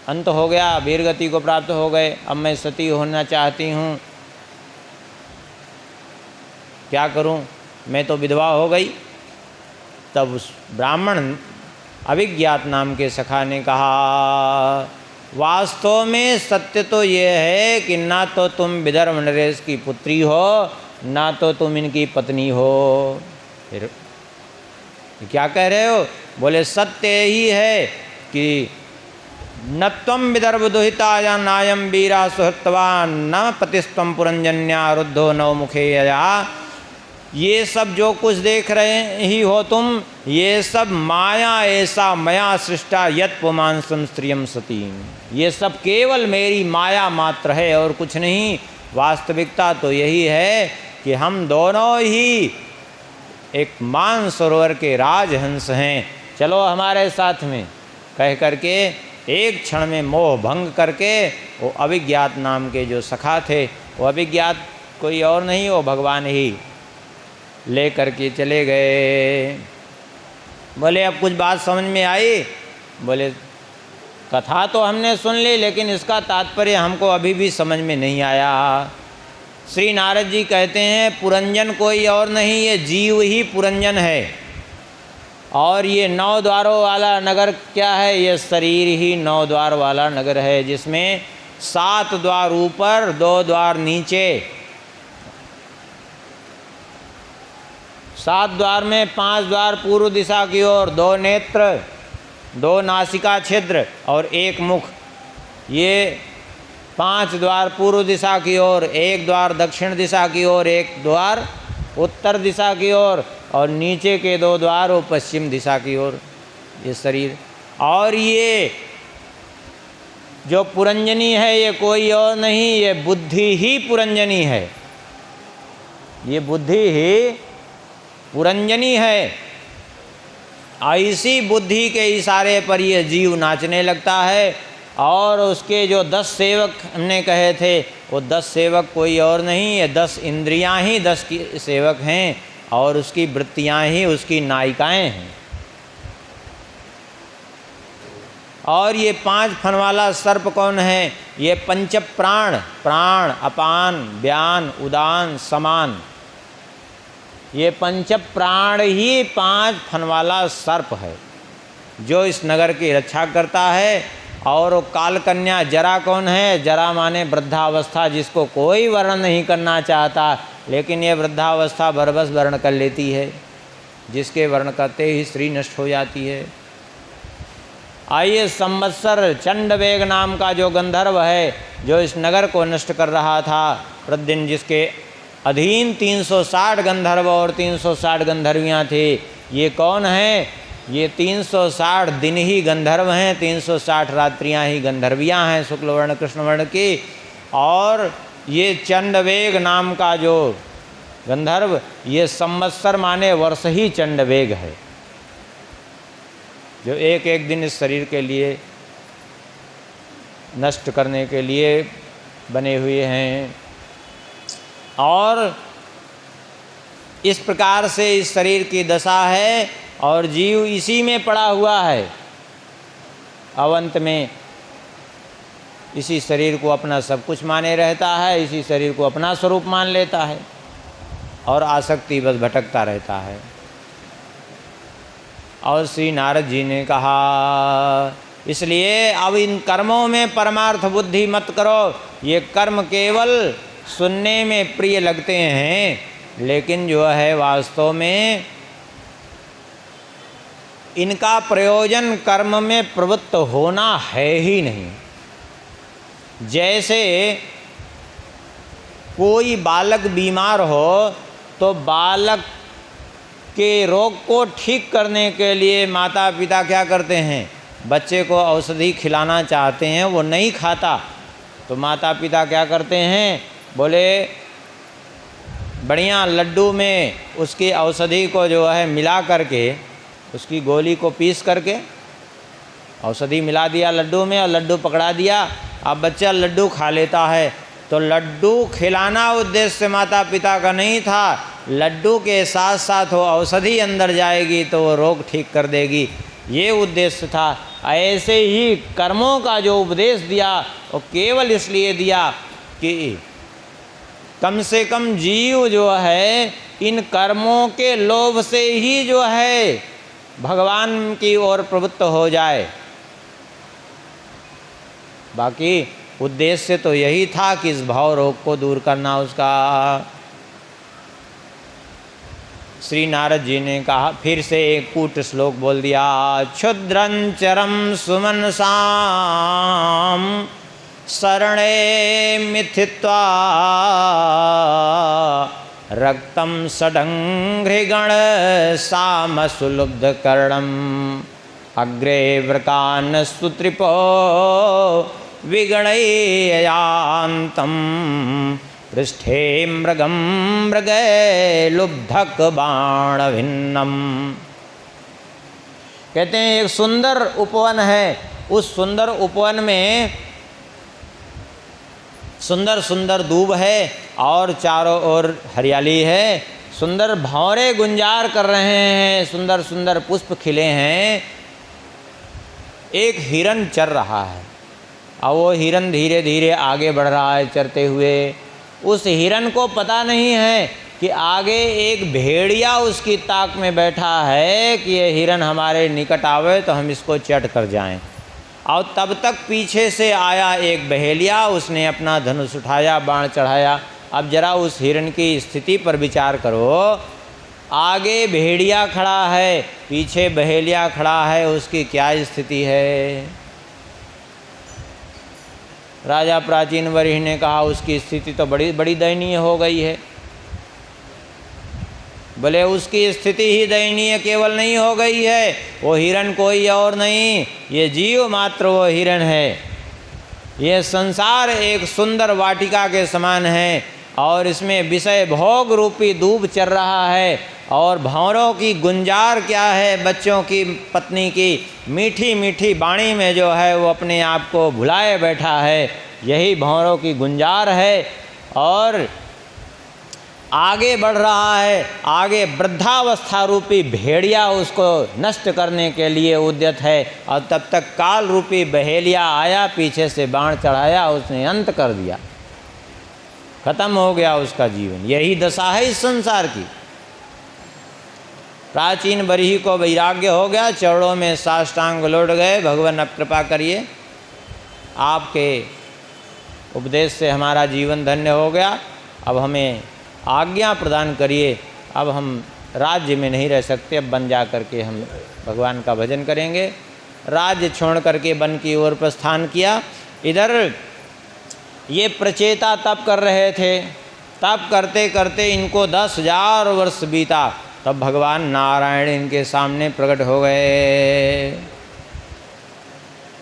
अंत हो गया, वीरगति को प्राप्त हो गए, अब मैं सती होना चाहती हूँ, क्या करूँ? मैं तो विधवा हो गई। तब उस ब्राह्मण अभिज्ञात नाम के सखा ने कहा, वास्तव में सत्य तो ये है कि ना तो तुम विदर्भ नरेश की पुत्री हो, ना तो तुम इनकी पत्नी हो। फिर क्या कह रहे हो? बोले सत्य यही है कि न त्वं विदर्भ दुहिता या नायम वीरा सुहृत्वा न पतिस्त्वं पुरंजन्या रुद्धो नवमुखे यया। ये सब जो कुछ देख रहे ही हो तुम, ये सब माया ऐसा मया सृष्टा यत् पुमांसं स्त्रियं सतीम। ये सब केवल मेरी माया मात्र है और कुछ नहीं। वास्तविकता तो यही है कि हम दोनों ही एक मानसरोवर के राजहंस हैं, चलो हमारे साथ में, कह करके एक क्षण में मोह भंग करके वो अभिज्ञात नाम के जो सखा थे, वो अभिज्ञात कोई और नहीं, वो भगवान ही ले करके चले गए। बोले अब कुछ बात समझ में आई? बोले कथा तो हमने सुन ली, लेकिन इसका तात्पर्य हमको अभी भी समझ में नहीं आया। श्री नारद जी कहते हैं पुरंजन कोई और नहीं, ये जीव ही पुरंजन है। और ये 9 द्वारों वाला नगर क्या है? ये शरीर ही 9 द्वार वाला नगर है, जिसमें 7 द्वार ऊपर, 2 द्वार नीचे। 7 द्वार में 5 द्वार पूर्व दिशा की ओर, 2 नेत्र, 2 नासिका छिद्र और 1 मुख। ये 5 द्वार पूर्व दिशा की ओर, 1 द्वार दक्षिण दिशा की ओर, 1 द्वार उत्तर दिशा की ओर, और नीचे के 2 द्वार वो पश्चिम दिशा की ओर, ये शरीर। और ये जो पुरंजनी है ये कोई और नहीं, ये बुद्धि ही पुरंजनी है। ये बुद्धि ही पुरंजनी है। ऐसी बुद्धि के इशारे पर ये जीव नाचने लगता है। और उसके जो 10 सेवक हमने कहे थे, वो 10 सेवक कोई और नहीं, ये 10 इंद्रियां ही 10 की सेवक हैं, और उसकी वृत्तियां ही उसकी नायिकाएं हैं। और ये 5 फन वाला सर्प कौन है? ये पंच प्राण, प्राण, अपान, व्यान, उदान, समान, ये पंच प्राण ही 5 फन वाला सर्प है, जो इस नगर की रक्षा करता है। और वो कालकन्या जरा कौन है? जरा माने वृद्धावस्था, जिसको कोई वर्ण नहीं करना चाहता, लेकिन ये वृद्धावस्था बरबस वर्ण कर लेती है, जिसके वर्ण करते ही स्त्री नष्ट हो जाती है। आइए संवत्सर चंडवेग नाम का जो गंधर्व है, जो इस नगर को नष्ट कर रहा था प्रतिदिन, जिसके अधीन 360 गंधर्व और 360 गंधर्वियाँ थे। ये कौन है? ये 360 दिन ही गंधर्व हैं, 360 रात्रियां ही गंधर्वियां हैं शुक्ल वर्ण कृष्ण वर्ण की। और ये चंडवेग नाम का जो गंधर्व, ये संवत्सर माने वर्ष ही चंडवेग है, जो एक एक दिन इस शरीर के लिए नष्ट करने के लिए बने हुए हैं। और इस प्रकार से इस शरीर की दशा है, और जीव इसी में पड़ा हुआ है। अवंत में इसी शरीर को अपना सब कुछ माने रहता है, इसी शरीर को अपना स्वरूप मान लेता है, और आसक्ति बस भटकता रहता है। और श्री नारद जी ने कहा, इसलिए अब इन कर्मों में परमार्थ बुद्धि मत करो। ये कर्म केवल सुनने में प्रिय लगते हैं, लेकिन जो है वास्तव में इनका प्रयोजन कर्म में प्रवृत्त होना है ही नहीं। जैसे कोई बालक बीमार हो तो बालक के रोग को ठीक करने के लिए माता पिता क्या करते हैं? बच्चे को औषधि खिलाना चाहते हैं, वो नहीं खाता, तो माता पिता क्या करते हैं? बोले बढ़िया लड्डू में उसकी औषधि को जो है मिला करके, उसकी गोली को पीस करके औषधि मिला दिया लड्डू में, और लड्डू पकड़ा दिया। अब बच्चा लड्डू खा लेता है। तो लड्डू खिलाना उद्देश्य माता पिता का नहीं था, लड्डू के साथ साथ वो औषधि अंदर जाएगी तो वो रोग ठीक कर देगी, ये उद्देश्य था। ऐसे ही कर्मों का जो उपदेश दिया वो केवल इसलिए दिया कि कम से कम जीव जो है इन कर्मों के लोभ से ही जो है भगवान की ओर प्रवृत्त हो जाए। बाकी उद्देश्य तो यही था कि इस भाव रोग को दूर करना उसका। श्री नारद जी ने कहा, फिर से एक कूट श्लोक बोल दिया, क्षुद्रं चरम सुमनसाम शरणे मिथित्वा रक्तम सडंघ्रिगण सामसुलुब्ध कर्णम अग्रे वृकान सुत्रिपो विगणयान्तम पृष्ठे मृगम मृगे लुब्धक बाण भिन्नम। कहते हैं एक सुंदर उपवन है, उस सुंदर उपवन में सुंदर सुंदर दूब है और चारों ओर हरियाली है, सुंदर भंवरे गुंजार कर रहे हैं, सुंदर सुंदर पुष्प खिले हैं। एक हिरन चर रहा है और वो हिरन धीरे धीरे आगे बढ़ रहा है चरते हुए। उस हिरन को पता नहीं है कि आगे एक भेड़िया उसकी ताक में बैठा है कि ये हिरन हमारे निकट आवे तो हम इसको चट कर जाएं। और तब तक पीछे से आया एक बहेलिया, उसने अपना धनुष उठाया, बाण चढ़ाया। अब जरा उस हिरन की स्थिति पर विचार करो, आगे भेड़िया खड़ा है, पीछे बहेलिया खड़ा है, उसकी क्या स्थिति है। राजा प्राचीन वरिष्ठ ने कहा उसकी स्थिति तो बड़ी बड़ी दयनीय हो गई है। भले उसकी स्थिति ही दयनीय केवल नहीं हो गई है, वो हिरन कोई और नहीं, ये जीव मात्र वो हिरन है। ये संसार एक सुंदर वाटिका के समान है और इसमें विषय भोग रूपी दूब चल रहा है और भंवरों की गुंजार क्या है, बच्चों की पत्नी की मीठी मीठी वाणी में जो है वो अपने आप को भुलाए बैठा है, यही भंवरों की गुंजार है। और आगे बढ़ रहा है, आगे वृद्धावस्था रूपी भेड़िया उसको नष्ट करने के लिए उद्यत है और तब तक काल रूपी बहेलिया आया, पीछे से बाण चढ़ाया, उसने अंत कर दिया, खत्म हो गया उसका जीवन। यही दशा है इस संसार की। प्राचीन बरही को वैराग्य हो गया, चरणों में साष्टांग लौट गए, भगवान अब कृपा करिए, आपके उपदेश से हमारा जीवन धन्य हो गया, अब हमें आज्ञा प्रदान करिए, अब हम राज्य में नहीं रह सकते, अब वन जा करके हम भगवान का भजन करेंगे। राज्य छोड़ करके वन की ओर प्रस्थान किया। इधर ये प्रचेता तप कर रहे थे, तप करते करते इनको 10,000 वर्ष बीता, तब भगवान नारायण इनके सामने प्रकट हो गए।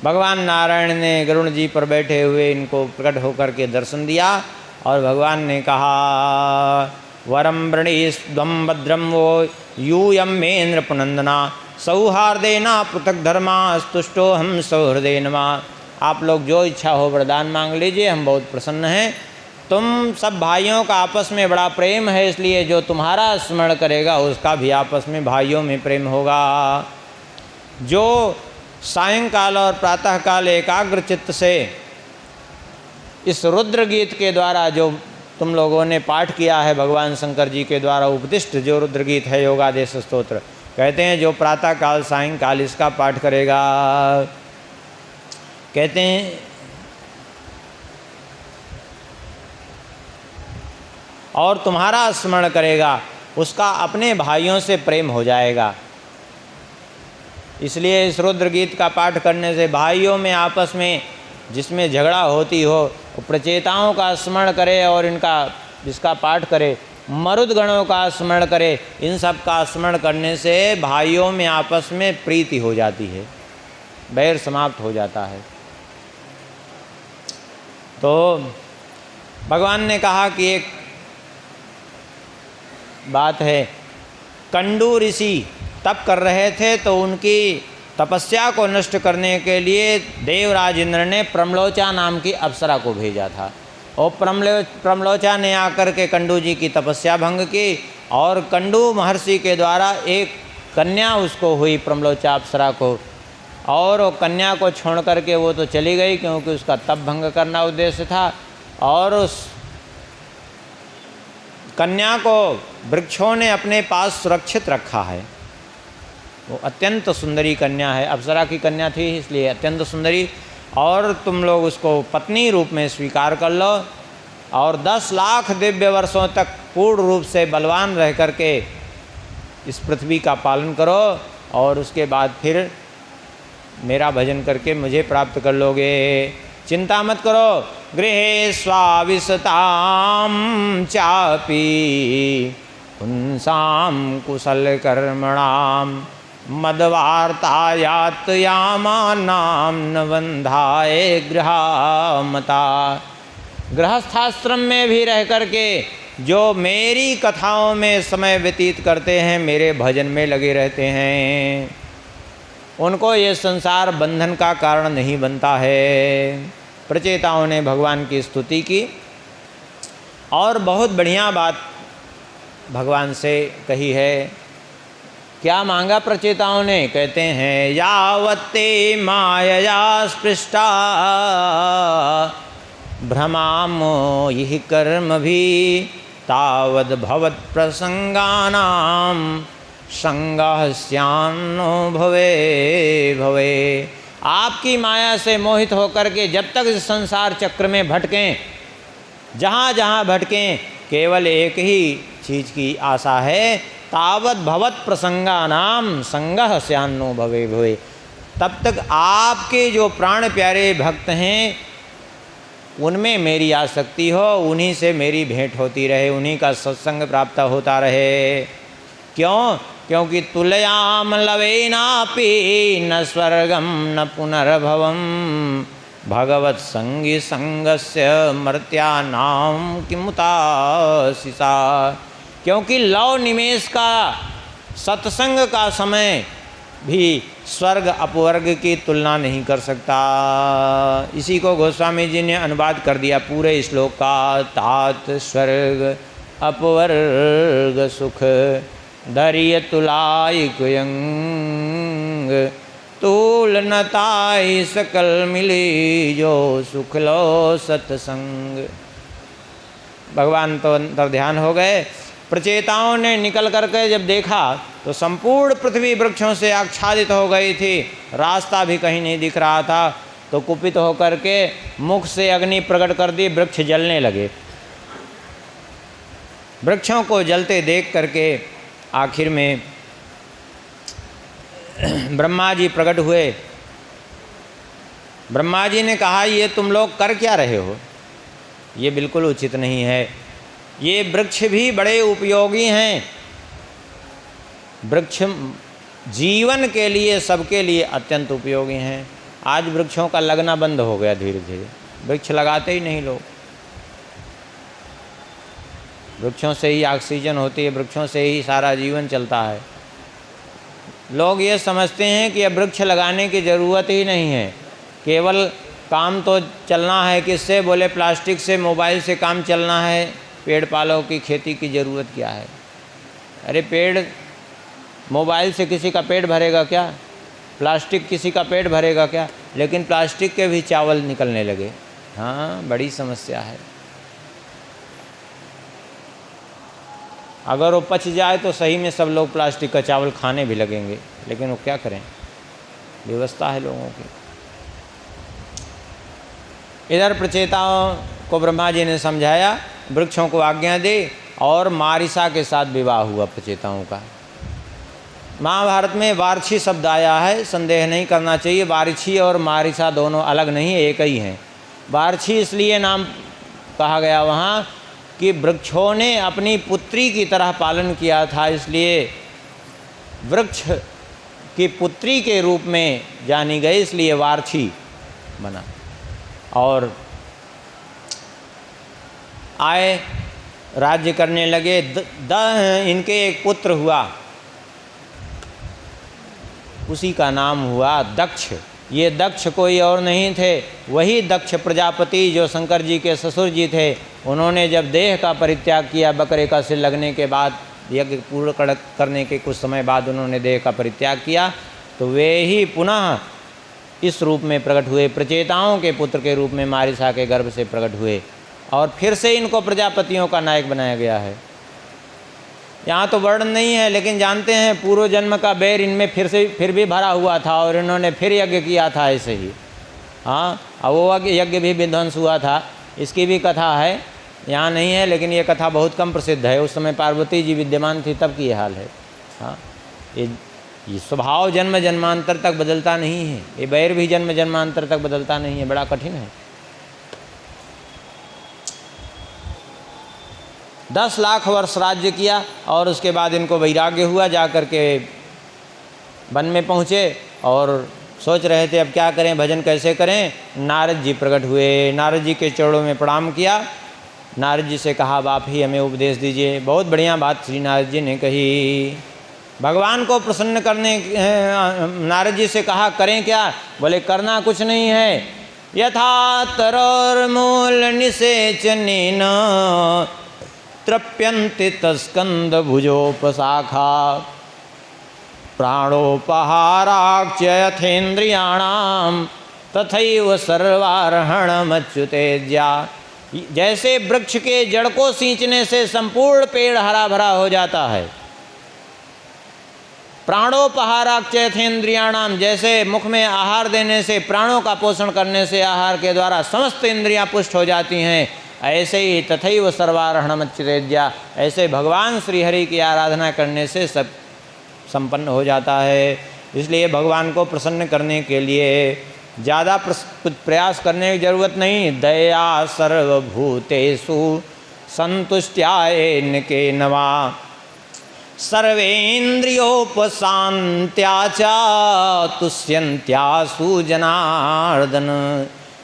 भगवान नारायण ने गरुड़ जी पर बैठे हुए इनको प्रकट होकर के दर्शन दिया और भगवान ने कहा, वरम वृणीस्त्वं भद्रं वो यूयं मे नृपनंदना सौहार्देना पृथक धर्मा स्तुष्टो हम सौहृदय नमः। आप लोग जो इच्छा हो वरदान मांग लीजिए, हम बहुत प्रसन्न हैं। तुम सब भाइयों का आपस में बड़ा प्रेम है, इसलिए जो तुम्हारा स्मरण करेगा उसका भी आपस में भाइयों में प्रेम होगा। जो सायंकाल और प्रातःकाल एकाग्र चित्त से इस रुद्र गीत के द्वारा जो तुम लोगों ने पाठ किया है, भगवान शंकर जी के द्वारा उपदिष्ट जो रुद्र गीत है योगादेश स्तोत्र, कहते हैं जो प्रातःकाल सायंकाल इसका पाठ करेगा, कहते हैं और तुम्हारा स्मरण करेगा उसका अपने भाइयों से प्रेम हो जाएगा। इसलिए इस रुद्र गीत का पाठ करने से भाइयों में आपस में जिसमें झगड़ा होती हो, प्रचेताओं का स्मरण करे और इसका पाठ करे, मरुद गणों का स्मरण करे, इन सब का स्मरण करने से भाइयों में आपस में प्रीति हो जाती है, बैर समाप्त हो जाता है। तो भगवान ने कहा कि एक बात है, कंडू ऋषि तप कर रहे थे तो उनकी तपस्या को नष्ट करने के लिए देवराज इंद्र ने प्रमलोचा नाम की अप्सरा को भेजा था और प्रमलोचा ने आकर के कंडू जी की तपस्या भंग की और कंडू महर्षि के द्वारा एक कन्या उसको हुई प्रमलोचा अप्सरा को, और वो कन्या को छोड़ करके वो तो चली गई क्योंकि उसका तप भंग करना उद्देश्य था। और उस कन्या को वृक्षों ने अपने पास सुरक्षित रखा है। वो अत्यंत सुंदरी कन्या है, अप्सरा की कन्या थी इसलिए अत्यंत सुंदरी, और तुम लोग उसको पत्नी रूप में स्वीकार कर लो और 10 लाख दिव्य वर्षों तक पूर्ण रूप से बलवान रह करके इस पृथ्वी का पालन करो, और उसके बाद फिर मेरा भजन करके मुझे प्राप्त कर लोगे। चिंता मत करो। गृहे स्वाविशताम चापि पुंसाम कुशल कर्मणाम मदवार्तायात यामानाम न बंधाए गृहामता। गृहस्थाश्रम में भी रह करके जो मेरी कथाओं में समय व्यतीत करते हैं, मेरे भजन में लगे रहते हैं, उनको ये संसार बंधन का कारण नहीं बनता है। प्रचेताओं ने भगवान की स्तुति की और बहुत बढ़िया बात भगवान से कही है। क्या मांगा प्रचेताओं ने? कहते हैं यावत्ते मायया स्पृष्टा भ्रमामो यह कर्म भी तावद भवत प्रसंगानाम संगः स्यान्नो भवे भवे। आपकी माया से मोहित होकर के जब तक इस संसार चक्र में भटकें, जहाँ जहाँ भटकें, केवल एक ही चीज़ की आशा है, तावत भवत प्रसंगानाम संगः स्यान्नो भवे भवे। तब तक आपके जो प्राण प्यारे भक्त हैं उनमें मेरी आसक्ति हो, उन्हीं से मेरी भेंट होती रहे, उन्हीं का सत्संग प्राप्त होता रहे। क्यों? क्योंकि तुलयाम लवेनापि न स्वर्गम न पुनर्भवम भगवत संगी संगस्य मर्त्यानाम किमुतासिसा। क्योंकि लव निमेष का सत्संग का समय भी स्वर्ग अपवर्ग की तुलना नहीं कर सकता। इसी को गोस्वामी जी ने अनुवाद कर दिया पूरे श्लोक का। तात स्वर्ग अपवर्ग सुख धैर्य तुलायक यंग तुलनताई सकल मिली जो सुख लो सत्संग। भगवान तो अंतर ध्यान हो गए। प्रचेताओं ने निकल करके जब देखा तो संपूर्ण पृथ्वी वृक्षों से आच्छादित हो गई थी, रास्ता भी कहीं नहीं दिख रहा था। तो कुपित होकर के मुख से अग्नि प्रकट कर दी, वृक्ष जलने लगे। वृक्षों को जलते देख करके आखिर में ब्रह्मा जी प्रकट हुए। ब्रह्मा जी ने कहा ये तुम लोग कर क्या रहे हो? ये बिल्कुल उचित नहीं है। ये वृक्ष भी बड़े उपयोगी हैं। वृक्ष जीवन के लिए, सबके लिए अत्यंत उपयोगी हैं। आज वृक्षों का लगना बंद हो गया, धीरे धीरे वृक्ष लगाते ही नहीं लोग। वृक्षों से ही ऑक्सीजन होती है, वृक्षों से ही सारा जीवन चलता है। लोग ये समझते हैं कि अब वृक्ष लगाने की ज़रूरत ही नहीं है, केवल काम तो चलना है किससे? बोले प्लास्टिक से, मोबाइल से काम चलना है, पेड़ पालों की खेती की ज़रूरत क्या है? अरे पेड़, मोबाइल से किसी का पेट भरेगा क्या? प्लास्टिक किसी का पेट भरेगा क्या? लेकिन प्लास्टिक के भी चावल निकलने लगे। हाँ, बड़ी समस्या है। अगर वो पच जाए तो सही में सब लोग प्लास्टिक का चावल खाने भी लगेंगे, लेकिन वो क्या करें, व्यवस्था है लोगों की। इधर प्रचेताओं को ब्रह्मा जी ने समझाया, वृक्षों को आज्ञा दी और मारिसा के साथ विवाह हुआ प्रचेताओं का। महाभारत में वार्छी शब्द आया है, संदेह नहीं करना चाहिए। वार्छी और मारिसा दोनों अलग नहीं है, एक ही हैं। वार्छी इसलिए नाम कहा गया वहाँ कि वृक्षों ने अपनी पुत्री की तरह पालन किया था, इसलिए वृक्ष की पुत्री के रूप में जानी गई, इसलिए वार्छी बना। और आए, राज्य करने लगे। इनके एक पुत्र हुआ, उसी का नाम हुआ दक्ष। ये दक्ष कोई और नहीं थे, वही दक्ष प्रजापति जो शंकर जी के ससुर जी थे। उन्होंने जब देह का परित्याग किया, बकरे का सिर लगने के बाद, यज्ञ पूर्ण करने के कुछ समय बाद उन्होंने देह का परित्याग किया, तो वे ही पुनः इस रूप में प्रकट हुए, प्रचेताओं के पुत्र के रूप में मारिसा के गर्भ से प्रकट हुए, और फिर से इनको प्रजापतियों का नायक बनाया गया है। यहाँ तो वर्णन नहीं है, लेकिन जानते हैं पूर्व जन्म का बैर इनमें फिर भी भरा हुआ था और इन्होंने फिर यज्ञ किया था ऐसे ही। हाँ, अब वो यज्ञ भी विध्वंस हुआ था, इसकी भी कथा है, यहाँ नहीं है, लेकिन ये कथा बहुत कम प्रसिद्ध है। उस समय पार्वती जी विद्यमान थी तब की ये हाल है। हाँ, ये स्वभाव जन्म जन्मांतर तक बदलता नहीं है, ये बैर भी जन्म जन्मांतर तक बदलता नहीं है, बड़ा कठिन है। 10 लाख वर्ष राज्य किया और उसके बाद इनको वैराग्य हुआ, जा कर के वन में पहुँचे और सोच रहे थे अब क्या करें, भजन कैसे करें। नारद जी प्रकट हुए, नारद जी के चरणों में प्रणाम किया, नारद जी से कहा आप ही हमें उपदेश दीजिए। बहुत बढ़िया बात श्री नारद जी ने कही। भगवान को प्रसन्न करने नारद जी से कहा करें क्या? बोले करना कुछ नहीं है। यथा तरोर्मूल निषेचनेन तृप्यन्ति तस्कंद भुजोपशाखा प्राणोपहाराक्ष यथेन्द्रियाणाम तथैव सर्वार्हणमच्युतेज्या। जैसे वृक्ष के जड़ को सींचने से संपूर्ण पेड़ हरा भरा हो जाता है, प्राणोपहाराक्ष यथेन्द्रियाणाम, जैसे मुख में आहार देने से, प्राणों का पोषण करने से आहार के द्वारा समस्त इंद्रियां पुष्ट हो जाती हैं, ऐसे ही तथैव सर्वार्हणमच्युतेज्या, ऐसे भगवान श्रीहरि की आराधना करने से सब संपन्न हो जाता है। इसलिए भगवान को प्रसन्न करने के लिए ज़्यादा प्रयास करने की जरूरत नहीं। दया सर्वभूतेषु संतुष्ट्याय के नवा सर्वेन्द्रियोपशांत्या च तुष्यन्त्यासु जनार्दन।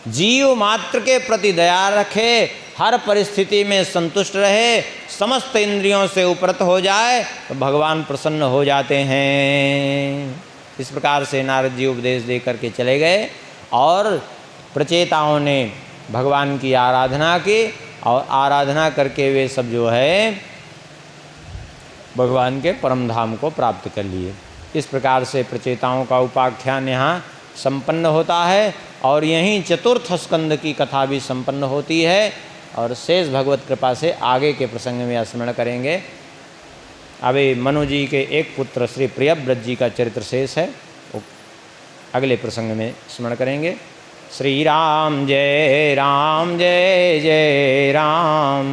जीव मात्र के प्रति दया रखे, हर परिस्थिति में संतुष्ट रहे, समस्त इंद्रियों से उपरत हो जाए तो भगवान प्रसन्न हो जाते हैं। इस प्रकार से नारद जी उपदेश दे करके चले गए और प्रचेताओं ने भगवान की आराधना की और आराधना करके वे सब जो है भगवान के परम धाम को प्राप्त कर लिए। इस प्रकार से प्रचेताओं का उपाख्यान यहाँ संपन्न होता है और यहीं चतुर्थ स्कंद की कथा भी संपन्न होती है और शेष भगवत कृपा से आगे के प्रसंग में स्मरण करेंगे। अभी मनु जी के एक पुत्र श्री प्रियव्रत जी का चरित्र शेष है, अगले प्रसंग में स्मरण करेंगे। श्री राम जय राम जय जय राम।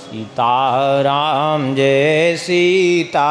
सीताराम जय सीताराम।